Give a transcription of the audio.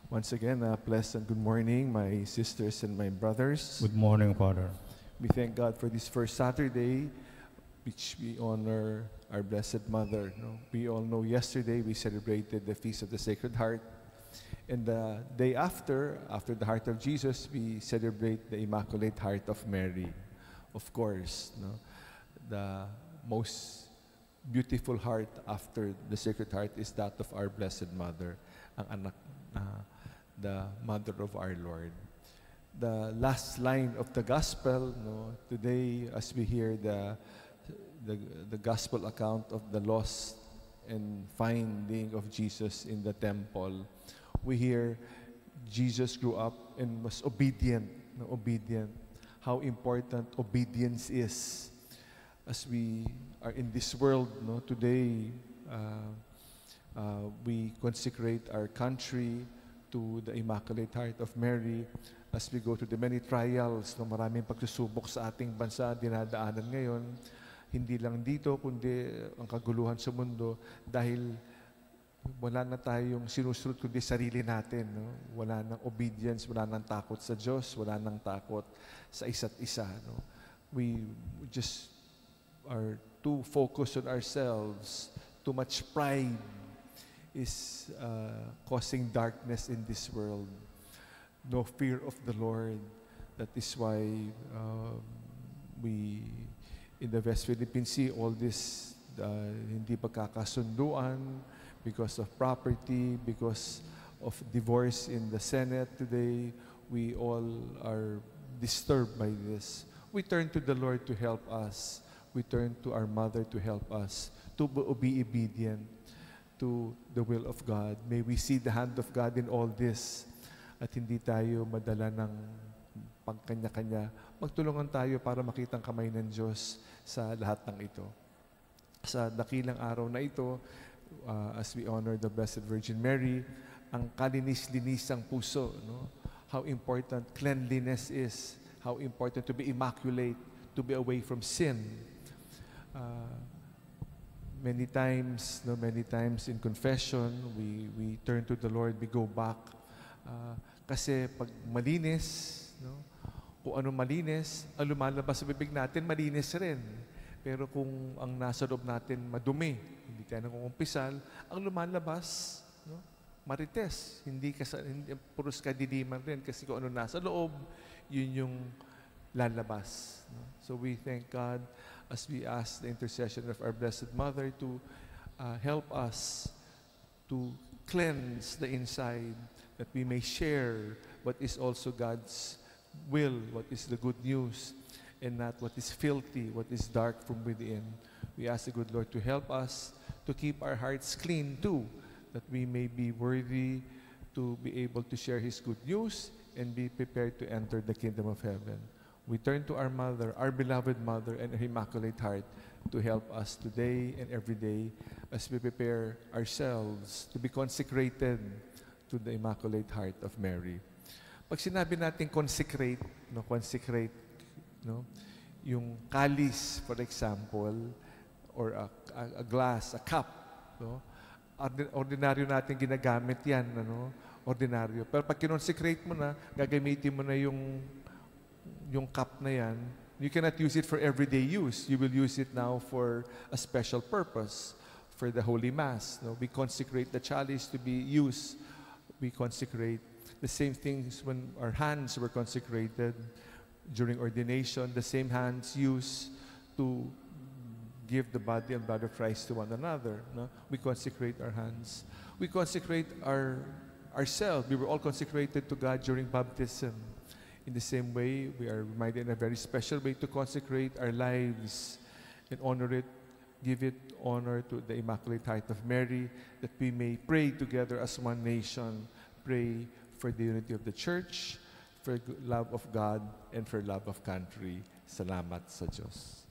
Once again, pleasant good morning, my sisters and my brothers. Good morning, Father. We thank God for this first Saturday, which we honor our Blessed Mother. We all know yesterday we celebrated the Feast of the Sacred Heart. And the day after the Heart of Jesus, we celebrate the Immaculate Heart of Mary. Of course, the most beautiful heart after the Sacred Heart is that of our Blessed Mother, ang anak the Mother of our Lord. The last line of the Gospel, today as we hear the Gospel account of the lost and finding of Jesus in the temple, we hear Jesus grew up and was obedient. How important obedience is. As we are in this world, today, we consecrate our country to the Immaculate Heart of Mary as we go to the many trials, maraming pagsusubok sa ating bansa dinadaanan ngayon. Hindi lang dito, kundi ang kaguluhan sa mundo dahil wala na tayong sinusunod kundi sarili natin. Wala nang obedience, wala nang takot sa Diyos, wala nang takot sa isa't isa. We just are too focused on ourselves. Too much pride is causing darkness in this world. No fear of the Lord. That is why we in the West Philippine Sea, all this hindi pagkakasunduan because of property, because of divorce in the Senate today. We all are disturbed by this. We turn to the Lord to help us. We turn to our Mother to help us to be obedient to the will of God. May we see the hand of God in all this at hindi tayo madala ng pagkanya-kanya. Magtulungan tayo para makitang kamay ng Diyos sa lahat ng ito. Sa dakilang araw na ito, as we honor the Blessed Virgin Mary, ang kalinis-linisang puso, how important cleanliness is, how important to be immaculate, to be away from sin. Many times in confession, we turn to the Lord, we go back. Kasi pag malinis, kung ano malinis, ang lumalabas sa bibig natin, malinis rin. Pero kung ang nasa loob natin madumi, hindi tayo nangungumpisal, ang lumalabas, marites. Hindi puros kadiliman rin. Kasi kung ano nasa loob, yun yung lalabas. So we thank God as we ask the intercession of our Blessed Mother to help us to cleanse the inside, that we may share what is also God's will, what is the good news, and not what is filthy, what is dark from within. We ask the good Lord to help us to keep our hearts clean too, that we may be worthy to be able to share His good news and be prepared to enter the kingdom of heaven. We turn to our Mother, our beloved Mother, and her Immaculate Heart to help us today and every day as we prepare ourselves to be consecrated to the Immaculate Heart of Mary. Pag sinabi natin consecrate, yung kalis, for example, or a glass, a cup, ordinaryo natin ginagamit yan, ordinaryo. Pero pag kinonsecrate mo na, gagamitin mo na yung cup na yan, you cannot use it for everyday use. You will use it now for a special purpose, for the Holy Mass. We consecrate the chalice to be used. We consecrate the same things when our hands were consecrated during ordination, the same hands used to give the body and blood of Christ to one another. We consecrate our hands. We consecrate ourselves. We were all consecrated to God during baptism. In the same way, we are reminded in a very special way to consecrate our lives and honor it, give it honor to the Immaculate Heart of Mary, that we may pray together as one nation, pray for the unity of the Church, for love of God, and for love of country. Salamat sa Diyos.